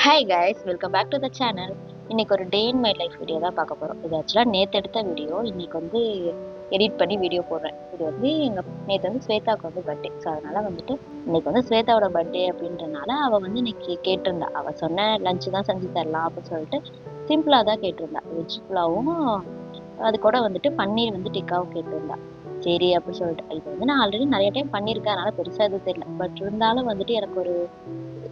Hi guys, welcome back to the channel. இன்னைக்கு ஒரு day in my life video தான் பார்க்க போகிறோம். இது ஆக்சுவலாக நேற்று எடுத்த வீடியோ. இன்னைக்கு வந்து எடிட் பண்ணி வீடியோ போடுறேன். இது வந்து நேற்று வந்து ஸ்வேதாவுக்கு வந்து பர்த்டே. ஸோ அதனால் வந்துட்டு இன்னைக்கு வந்து ஸ்வேதாவோட பர்த்டே அப்படின்றனால அவள் வந்து இன்னைக்கு கேட்டிருந்தா. அவள் சொன்ன லஞ்சு தான் செஞ்சு தரலாம் அப்படின்னு சொல்லிட்டு சிம்பிளாக தான் கேட்டிருந்தா. வெஜ் புலாவும் அது கூட வந்துட்டு பன்னீர் வந்து டிக்காவும் கேட்டிருந்தா. சரி அப்படின்னு சொல்லிட்டு இது வந்து நான் ஆல்ரெடி நிறைய டைம் பண்ணியிருக்கேன், அதனால பெருசாக எதுவும் தெரியல. பட் இருந்தாலும் வந்துட்டு எனக்கு ஒரு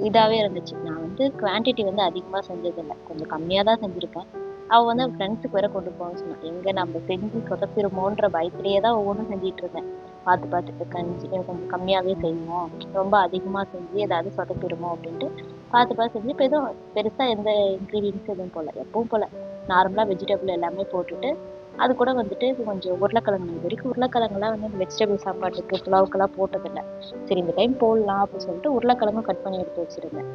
இதாகவே இருந்துச்சு. நான் வந்து குவான்டிட்டி வந்து அதிகமாக செஞ்சதில்லை, கொஞ்சம் கம்மியாக தான் செஞ்சுருக்கேன். அவள் வந்து அவள் ஃப்ரெண்ட்ஸுக்கு வேற கொண்டு போகணும்னு சொன்னான். எங்கே நம்ம செஞ்சு சொதப்பிடுமோன்ற பயத்திலேயே தான் ஒவ்வொன்றும் செஞ்சிட்டு இருந்தேன். பார்த்து பார்த்துட்டு கொஞ்சம் கம்மியாகவே செய்வோம், ரொம்ப அதிகமாக செஞ்சு ஏதாவது சொதப்பிடுமோ அப்படின்ட்டு பார்த்து பார்த்து செஞ்சு இப்போ எதுவும் பெருசாக எந்த இன்க்ரீடியன்ஸும் எதுவும் போடல. எப்பவும் போல் நார்மலாக வெஜிடபிள் எல்லாமே போட்டுட்டு அது கூட வந்துட்டு கொஞ்சம் உருளைக்கிழங்கு. இது வரைக்கும் உருளைக்கிழங்குலாம் வந்து இந்த வெஜிடபிள் சாப்பாட்டுக்கு புலாவுக்கெல்லாம் போட்டதில்லை. சரி இந்த டைம் போடலாம் அப்படின்னு சொல்லிட்டு உருளைக்கிழங்கும் கட் பண்ணி எடுத்து வச்சிருந்தேன்.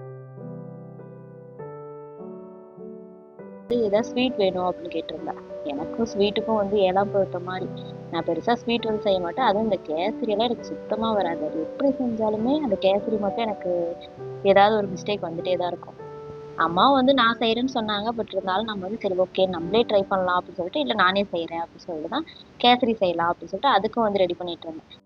ஏதாவது ஸ்வீட் வேணும் அப்படின்னு கேட்டிருந்தேன். எனக்கும் ஸ்வீட்டுக்கும் வந்து ஏழாம் பொறுத்த மாதிரி நான் பெருசாக ஸ்வீட் வந்து செய்ய மாட்டேன். அதுவும் இந்த கேசரியெல்லாம் எனக்கு சுத்தமாக வராது. அது எப்படி செஞ்சாலுமே அந்த கேசரி மட்டும் எனக்கு ஏதாவது ஒரு மிஸ்டேக் வந்துட்டே தான் இருக்கும். அம்மா வந்து நான் செய்கிறேன்னு சொன்னாங்க. பட் இருந்தாலும் நம்ம வந்து சரி ஓகே நம்மளே ட்ரை பண்ணலாம் அப்படின்னு சொல்லிட்டு, இல்லை நானே செய்கிறேன் அப்படின்னு சொல்லிட்டு தான் கேசரி செய்யலாம் அப்படின்னு சொல்லிட்டு அதுக்கும் வந்து ரெடி பண்ணிட்டு இருந்தேன்.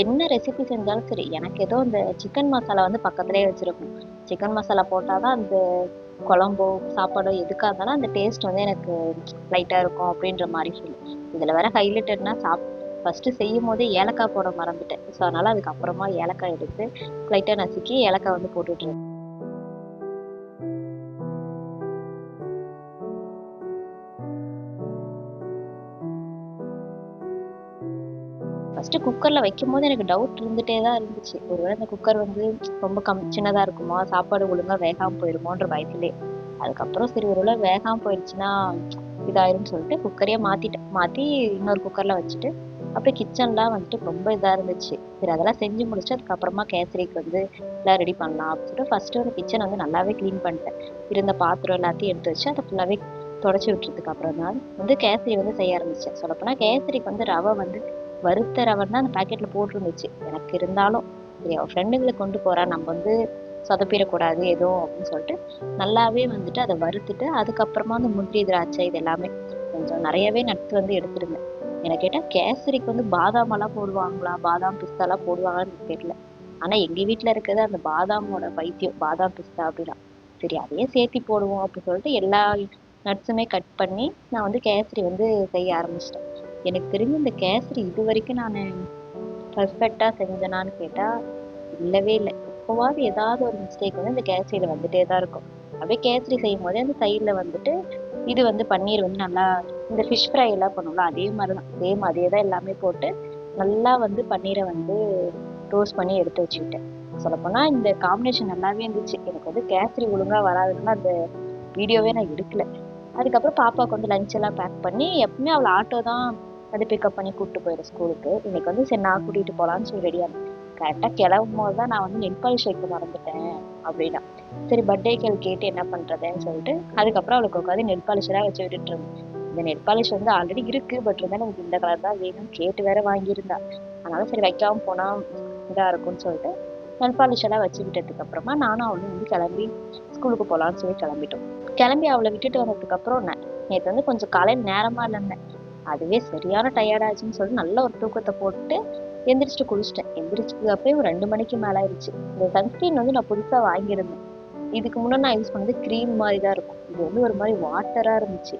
என்ன ரெசிபி செஞ்சாலும் சரி, எனக்கு ஏதோ இந்த சிக்கன் மசாலா வந்து பக்கத்துலேயே வச்சுருக்கணும். சிக்கன் மசாலா போட்டால் தான் அந்த குழம்போ சாப்பாடோ எதுக்காக இருந்தாலும் அந்த டேஸ்ட் வந்து எனக்கு லைட்டாக இருக்கும் அப்படின்ற மாதிரி ஃபீல். இதில் வேற ஹைலைட் என்ன, ஃபஸ்ட்டு செய்யும் போதே ஏலக்காய் போட மறந்துட்டேன். ஸோ அதனால் அதுக்கப்புறமா ஏலக்காய் எடுத்து லைட்டாக நசுக்கி ஏலக்காய் வந்து போட்டுட்ருக்கேன். ஃபஸ்ட்டு குக்கரில் வைக்கும் போது எனக்கு டவுட் இருந்துகிட்டே தான் இருந்துச்சு. ஒருவேளை இந்த குக்கர் வந்து ரொம்ப சின்னதாக இருக்குமா, சாப்பாடு ஒழுங்காக வேகாமல் போயிடுமோன்ற பயத்திலே. அதுக்கப்புறம் சரி ஒருவேளை வேகாமல் போயிடுச்சுன்னா இதாயிரும்னு சொல்லிட்டு குக்கரையே மாற்றி இன்னொரு குக்கரில் வச்சுட்டு அப்படியே கிச்சன்லாம் வந்துட்டு ரொம்ப இதாக இருந்துச்சு. சரி அதெல்லாம் செஞ்சு முடிச்சுட்டு அதுக்கப்புறமா கேசரிக்கு வந்து எல்லாம் ரெடி பண்ணலாம் அப்படின்னு சொல்லிட்டு ஃபஸ்ட்டு ஒரு கிச்சன் வந்து நல்லாவே க்ளீன் பண்ணிட்டேன். இருந்த பாத்திரம் எல்லாத்தையும் எடுத்து வச்சு அதை ஃபுல்லாகவே தொடச்சி விட்டுறதுக்கு அப்புறம் தான் வந்து கேசரி வந்து செய்ய ஆரம்பித்தேன். சொல்லப்போனால் கேசரிக்கு வந்து ரவை வந்து வறுத்த ரவன் தான் அந்த பேக்கெட்டில் போட்டிருந்துச்சு. எனக்கு இருந்தாலும் சரி அவள் ஃப்ரெண்டுங்களுக்கு கொண்டு போகிறா, நம்ம வந்து சொதப்பிடக்கூடாது எதுவும் அப்படின்னு சொல்லிட்டு நல்லாவே வந்துட்டு அதை வறுத்துட்டு அதுக்கப்புறமா அந்த முந்திரி திராட்சை இது எல்லாமே கொஞ்சம் நிறையவே நட்ஸ் வந்து எடுத்துருந்தேன். எனக்கு கேட்டால் கேசரிக்கு வந்து பாதாமெல்லாம் போடுவாங்களா, பாதாம் பிஸ்தாலாம் போடுவாங்கன்னு தெரியல. ஆனால் எங்கள் வீட்டில் இருக்கிறது அந்த பாதாமோட பைத்தியம், பாதாம் பிஸ்தா அப்படின்னா சரி அதையே சேர்த்தி போடுவோம் அப்படின்னு சொல்லிட்டு எல்லா நட்ஸுமே கட் பண்ணி நான் வந்து கேசரி வந்து செய்ய ஆரம்பிச்சிட்டேன். எனக்கு தெரிஞ்சு இந்த கேசரி இது வரைக்கும் நான் பர்ஃபெக்டாக செஞ்சேனான்னு கேட்டால் இல்லவே இல்லை. எப்போவாவது ஏதாவது ஒரு மிஸ்டேக் வந்து இந்த கேசரியில் வந்துட்டே தான் இருக்கும். அப்படியே கேசரி செய்யும் போதே அந்த சைடில் வந்துட்டு இது வந்து பன்னீர் வந்து நல்லா இந்த ஃபிஷ் ஃப்ரை எல்லாம் பண்ணுவோம்ல அதே மாதிரி தான், சேம் அதே தான் எல்லாமே போட்டு நல்லா வந்து பன்னீரை வந்து ரோஸ்ட் பண்ணி எடுத்து வச்சுக்கிட்டேன். சொல்லப்போனால் இந்த காம்பினேஷன் நல்லாவே இருந்துச்சு. எனக்கு வந்து கேசரி ஒழுங்காக வராதுன்னா அந்த வீடியோவே நான் எடுக்கல. அதுக்கப்புறம் பாப்பாவுக்கு வந்து லஞ்ச் எல்லாம் பேக் பண்ணி எப்பவுமே அவளை ஆட்டோ தான் வந்து பிக்கப் பண்ணி கூப்பிட்டு போயிடும் ஸ்கூலுக்கு. இன்னைக்கு வந்து சரி நான் கூட்டிகிட்டு போகலான்னு சொல்லி ரெடியாக இருந்தேன். கரெக்டாக கிளம்பும் போது தான் நான் வந்து நெல் பாலிஷ் வைக்க மறந்துட்டேன் அப்படின்னா. சரி பர்த்டே கேள் கேட்டு என்ன பண்ணுறதுன்னு சொல்லிட்டு அதுக்கப்புறம் அவளுக்கு உட்காந்து நெல் பாலிஷெல்லாம் வச்சு விட்டுட்டு இருந்தேன். இந்த நெல் பாலிஷ் வந்து ஆல்ரெடி இருக்குது, பட் இருந்தாலும் எனக்கு இந்த கலர் தான் வேணும்னு கேட்டு வேற வாங்கியிருந்தா. அதனால சரி வைக்காமல் போனால் இதாக இருக்கும்னு சொல்லிட்டு நெல் பாலிஷ் எல்லாம் வச்சு விட்டதுக்கு அப்புறமா நானும் அவளும் வந்து கிளம்பி ஸ்கூலுக்கு போகலான்னு சொல்லி கிளம்பிட்டோம். கிளம்பி அவளை விட்டுட்டு வந்ததுக்கப்புறம் நேற்று வந்து கொஞ்சம் காலையில் நேரமாக இருந்தேன். அதுவே சரியான டயர்டாச்சுன்னு சொல்லிட்டு நல்ல ஒரு தூக்கத்தை போட்டு எந்திரிச்சிட்டு குளிச்சிட்டேன். எந்திரிச்சதுக்கு அப்பயே ஒரு 2 மணிக்கு மேலே ஆயிடுச்சு. இந்த சன்ஸ்கிரீன் வந்து நான் புதுசாக வாங்கியிருந்தேன். இதுக்கு முன்னாடி நான் யூஸ் பண்ணது க்ரீம் மாதிரி தான் இருக்கும். இது வந்து ஒரு மாதிரி வாட்டராக இருந்துச்சு.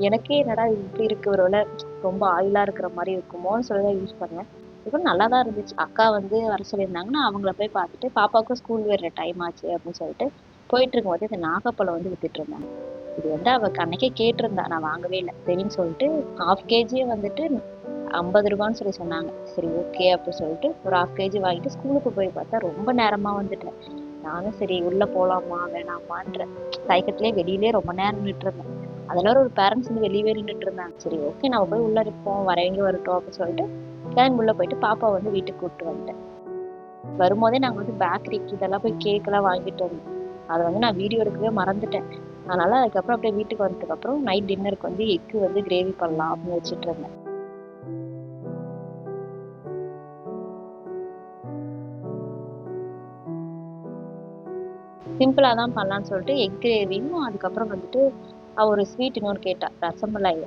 எனக்கே என்னடா இது இப்படி இருக்கு, ஒரு வேளை ரொம்ப ஆயிலாக இருக்கிற மாதிரி இருக்குமோன்னு சொல்லி தான் யூஸ் பண்ணேன். இப்போ நல்லா தான் இருந்துச்சு. அக்கா வந்து வர சொல்லியிருந்தாங்கன்னா அவங்கள போய் பார்த்துட்டு பாப்பாவுக்கும் ஸ்கூல் வேறு டைம் ஆச்சு அப்படின்னு சொல்லிட்டு போயிட்டு இருக்கும்போது இந்த நாகப்பழம் வந்து வித்துட்டு இருந்தாங்க. இது வந்து அவள் அன்னைக்கே கேட்டிருந்தா, நான் வாங்கவே இல்லை. சரின்னு சொல்லிட்டு 1/2 கேஜியே வந்துட்டு 50 ரூபான்னு சொல்லி சொன்னாங்க. சரி ஓகே அப்படின்னு சொல்லிட்டு ஒரு 1/2 கேஜி வாங்கிட்டு ஸ்கூலுக்கு போய் பார்த்தா ரொம்ப நேரமாக வந்துட்டேன். நானும் சரி உள்ளே போகலாமா வேணாமான்ற தயக்கத்திலே வெளியிலே ரொம்ப நேரம் நின்றுட்டு இருந்தேன். அதில் ஒரு பேரண்ட்ஸ் வந்து வெளியே நின்றுட்டு இருந்தாங்க. சரி ஓகே நம்ம போய் உள்ளே இருப்போம், வரவங்க வரட்டும் அப்படின்னு சொல்லிட்டு கிளம்பி உள்ளே போயிட்டு பாப்பா வந்து வீட்டுக்கு கூப்பிட்டு வந்துட்டேன். வரும்போதே நாங்கள் வந்து பேக்கரிக்கு இதெல்லாம் போய் கேக்கெல்லாம் வாங்கிட்டு வந்தோம். அதை வந்து நான் வீடியோ எடுக்கவே மறந்துட்டேன். அதனால அதுக்கப்புறம் அப்படியே வீட்டுக்கு வந்ததுக்கப்புறம் நைட் டின்னருக்கு வந்து எக்கு வந்து கிரேவி பண்ணலாம் அப்படின்னு வச்சுட்டு இருந்தேன். சிம்பிளா தான் பண்ணலான்னு சொல்லிட்டு எக் கிரேவியும் அதுக்கப்புறம் வந்துட்டு ஒரு ஸ்வீட் இன்னொன்று கேட்டா, ரசமலாய்.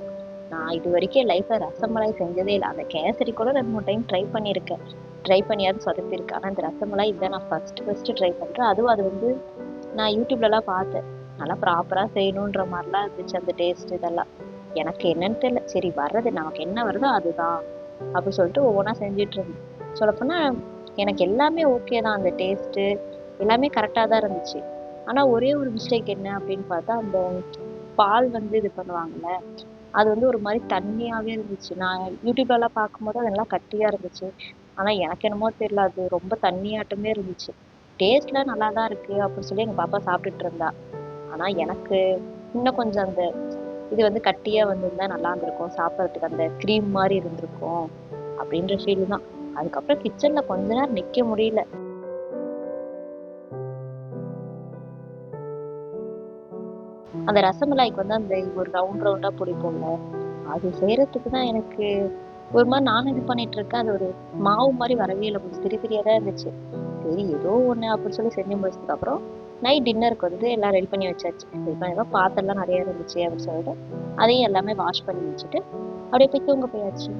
நான் இது வரைக்கும் லைஃப்ல ரசமலாய் செஞ்சதே இல்லை. அந்த கேசரி கூட 2 3 டைம் ட்ரை பண்ணியிருக்கேன். ட்ரை பண்ணியாவது சொதப்பிருக்கு. ஆனா இந்த ரசமலாய் இதான் நான் ஃபர்ஸ்ட் ட்ரை பண்றேன். அதுவும் அது வந்து நான் யூடியூப்லலாம் பார்த்தேன். நல்லா ப்ராப்பரா செய்யணுன்ற மாதிரிலாம் இருந்துச்சு அந்த டேஸ்ட் இதெல்லாம். எனக்கு என்னன்னு தெரியல. சரி வர்றது நமக்கு என்ன வருதோ அதுதான் அப்படி சொல்லிட்டு ஒவ்வொன்றா செஞ்சுட்டு இருந்தேன். சொல்லப்போனா எனக்கு எல்லாமே ஓகே தான். அந்த டேஸ்ட்டு எல்லாமே கரெக்டாக தான் இருந்துச்சு. ஆனால் ஒரே ஒரு மிஸ்டேக் என்ன அப்படின்னு பார்த்தா, அந்த பால் வந்து இது பண்ணுவாங்கல்ல, அது வந்து ஒரு மாதிரி தண்ணியாகவே இருந்துச்சு. நான் யூடியூப்லலாம் பார்க்கும்போது அதெல்லாம் கட்டியாக இருந்துச்சு. ஆனால் எனக்கு என்னமோ தெரியல, அது ரொம்ப தண்ணியாட்டமே இருந்துச்சு. டேஸ்ட்லாம் நல்லா தான் இருக்கு அப்படின்னு சொல்லி எங்கள் பாப்பா சாப்பிட்டுட்டு இருந்தா. ஆனால் எனக்கு இன்னும் கொஞ்சம் அந்த இது வந்து கட்டியாக வந்திருந்தா நல்லா இருந்திருக்கும், சாப்பிட்றதுக்கு அந்த க்ரீம் மாதிரி இருந்திருக்கும் அப்படின்ற ஃபீல் தான். அதுக்கப்புறம் கிச்சனில் கொஞ்ச நேரம் நிற்க முடியல. அந்த ரசமலாய்க்கு வந்து அந்த ஒரு ரவுண்ட் ரவுண்டா பிடிக்கும்ல, அது செய்யறதுக்கு தான் எனக்கு ஒரு மாதிரி நானும் இது பண்ணிட்டு இருக்கேன். அது ஒரு மாவு மாதிரி வரவே இல்லை, கொஞ்சம் திரி திரியா தான் இருந்துச்சு. சரி ஏதோ ஒண்ணு அப்படின்னு சொல்லி செஞ்சு முடிச்சதுக்கு அப்புறம் நைட் டின்னருக்கு வந்து எல்லாம் ரெடி பண்ணி வச்சாச்சு. ரெடி பண்ணி பாத்திரம்லாம் நிறைய இருந்துச்சு அப்படின்னு சொல்லிட்டு அதையும் எல்லாமே வாஷ் பண்ணி வச்சுட்டு அப்படியே போய் தூங்க போயாச்சு.